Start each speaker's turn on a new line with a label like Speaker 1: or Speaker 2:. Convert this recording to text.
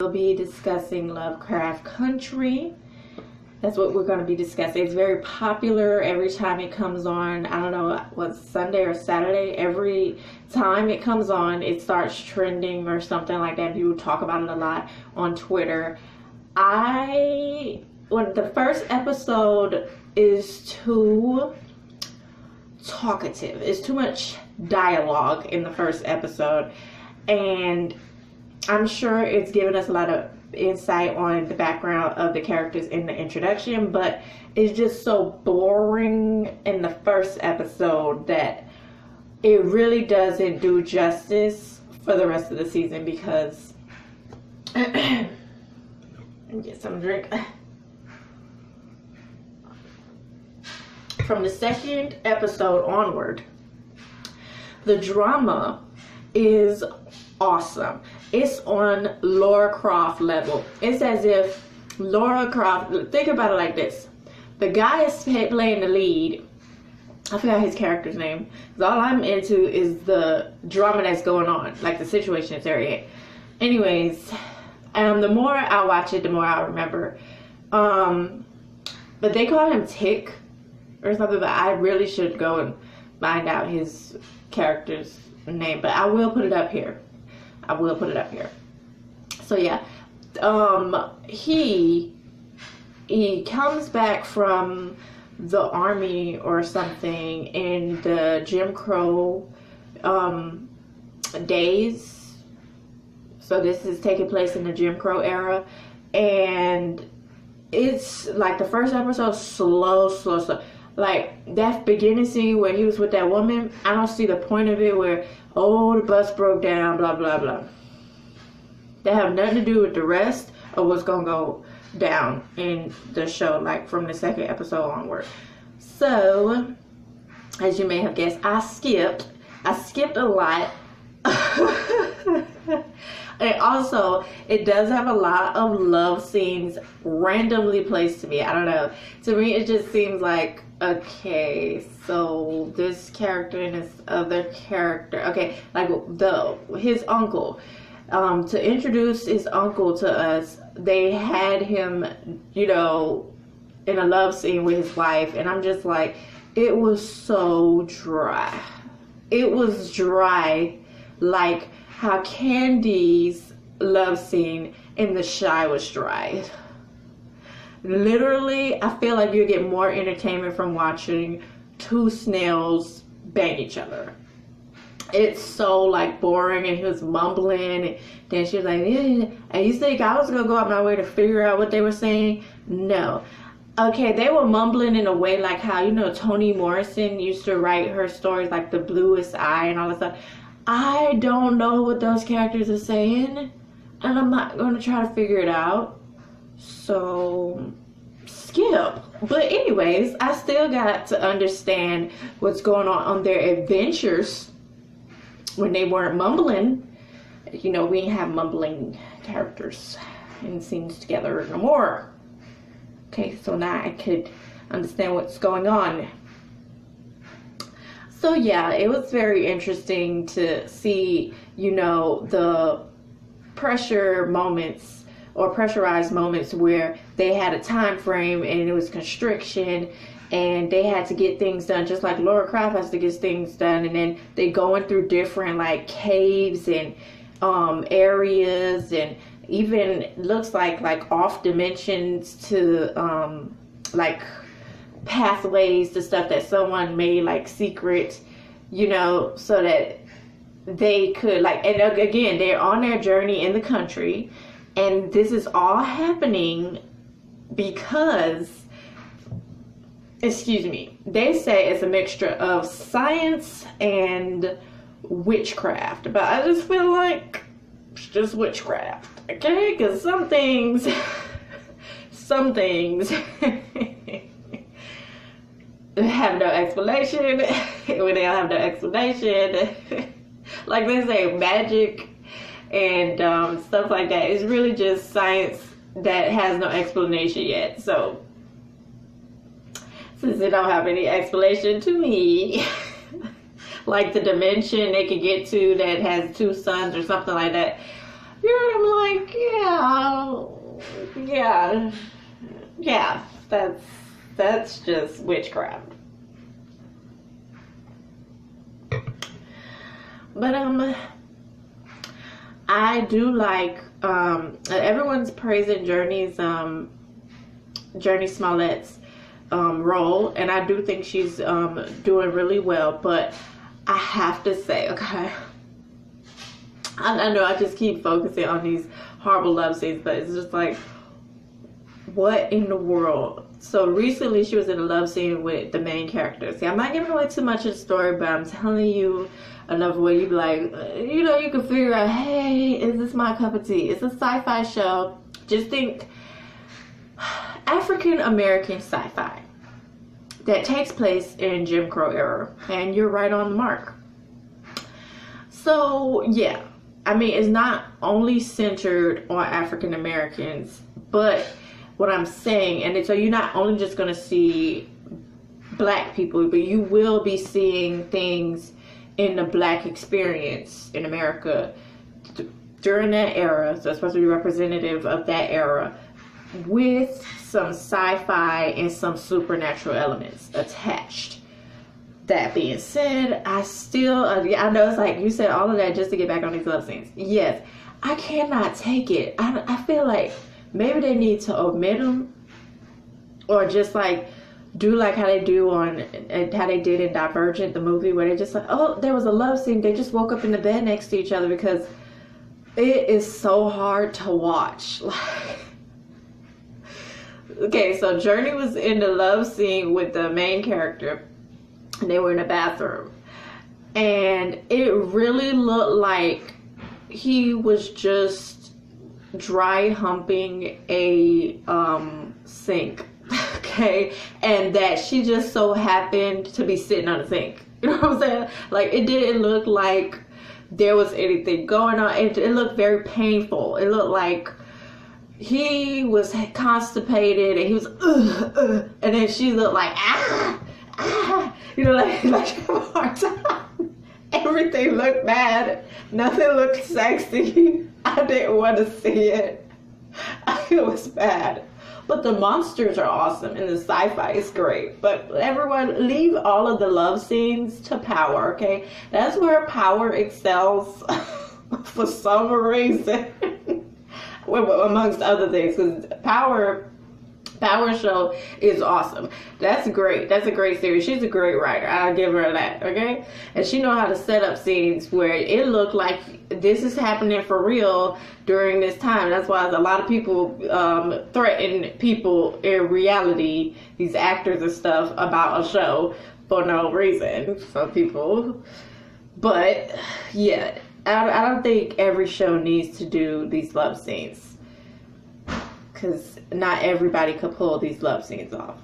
Speaker 1: We'll be discussing Lovecraft Country. That's what we're going to be discussing. It's very popular every time it comes on. I don't know what's Sunday or Saturday. Every time it comes on, it starts trending or something like that. People talk about it a lot on Twitter. The first episode is too talkative. It's too much dialogue in the first episode, and I'm sure it's given us a lot of insight on the background of the characters in the introduction, but it's just so boring in the first episode that it really doesn't do justice for the rest of the season, because get some drink. From the second episode onward, the drama is awesome. It's on Lara Croft level. It's as if Lara Croft, think about it like this. The guy is playing the lead. I forgot his character's name. Because all I'm into is the drama that's going on, like the situation they're in. Anyways, the more I watch it, the more I remember. But they call him Tick or something, but I really should go and find out his character's name. But I will put it up here. So yeah, he comes back from the army or something in the Jim Crow days. So this is taking place in the Jim Crow era, and it's like the first episode slow. Like that beginning scene where he was with that woman, I don't see the point of it, where, oh, the bus broke down, blah, blah, blah. That have nothing to do with the rest of what's going to go down in the show, like from the second episode onward. So, as you may have guessed, I skipped a lot. And also, it does have a lot of love scenes randomly placed to me. I don't know. To me, it just seems like, okay, so this character and this other character, okay, like his uncle. To introduce his uncle to us, they had him, in a love scene with his wife, and I'm just like, it was so dry. It was dry, like how Candy's love scene in The Shy was dry. Literally, I feel like you get more entertainment from watching two snails bang each other. It's so like boring, and he was mumbling, and then she was like, and you think I was gonna go out my way to figure out what they were saying? No. Okay, they were mumbling in a way like how, Toni Morrison used to write her stories, like The Bluest Eye and all that stuff. I don't know what those characters are saying, and I'm not going to try to figure it out. So, skip. But anyways, I still got to understand what's going on their adventures when they weren't mumbling. We didn't have mumbling characters in scenes together no more. Okay, so now I could understand what's going on. So yeah, it was very interesting to see, the pressure moments or pressurized moments where they had a time frame and it was constriction, and they had to get things done just like Lara Croft has to get things done, and then they going through different like caves and areas, and even looks like off dimensions to like pathways to stuff that someone made like secret, so that they could and again, they're on their journey in the country, and this is all happening because, they say it's a mixture of science and witchcraft, but I just feel like it's just witchcraft, okay? Because some things have no explanation. When they don't have no explanation, like they say magic and stuff like that, it's really just science that has no explanation yet. So since they don't have any explanation to me, like the dimension they could get to that has two suns or something like that, You know, I'm like, yeah, that's just witchcraft. But I do like everyone's praising Journey Smollett's role, and I do think she's doing really well. But I have to say, okay, I know I just keep focusing on these horrible love scenes, but it's just like, what in the world? So recently she was in a love scene with the main character. See, I'm not giving away too much of the story, but I'm telling you enough where you be like, you know, you can figure out, hey, is this my cup of tea? It's a sci-fi show. Just think African American sci-fi that takes place in Jim Crow era, and you're right on the mark. So yeah, I mean, it's not only centered on African Americans, but what I'm saying, and so you're not only just going to see black people, but you will be seeing things in the black experience in America during that era. So it's supposed to be representative of that era with some sci-fi and some supernatural elements attached. That being said, I still, I know it's like you said all of that just to get back on these love scenes. Yes, I cannot take it. I feel like maybe they need to omit them, or just like do like how they do on, how they did in Divergent, the movie, where they just like, oh, there was a love scene, they just woke up in the bed next to each other, because it is so hard to watch. Like, okay, so Journey was in the love scene with the main character, and they were in the bathroom, and it really looked like he was just dry humping a sink. Okay, and that she just so happened to be sitting on the sink. You know what I'm saying? Like, it didn't look like there was anything going on. It looked very painful. It looked like he was constipated, and he was and then she looked like you know, like she had a hard time. Everything looked bad. Nothing looked sexy. I didn't want to see it. It was bad. But the monsters are awesome, and the sci-fi is great. But everyone, leave all of the love scenes to Power, okay? That's where Power excels for some reason. Amongst other things, because Power show is awesome. That's great. That's a great series. She's a great writer. I'll give her that, okay? And she knows how to set up scenes where it looked like this is happening for real during this time. That's why a lot of people threaten people in reality, these actors and stuff, about a show for no reason. Some people. But yeah, I don't think every show needs to do these love scenes, because not everybody could pull these love scenes off.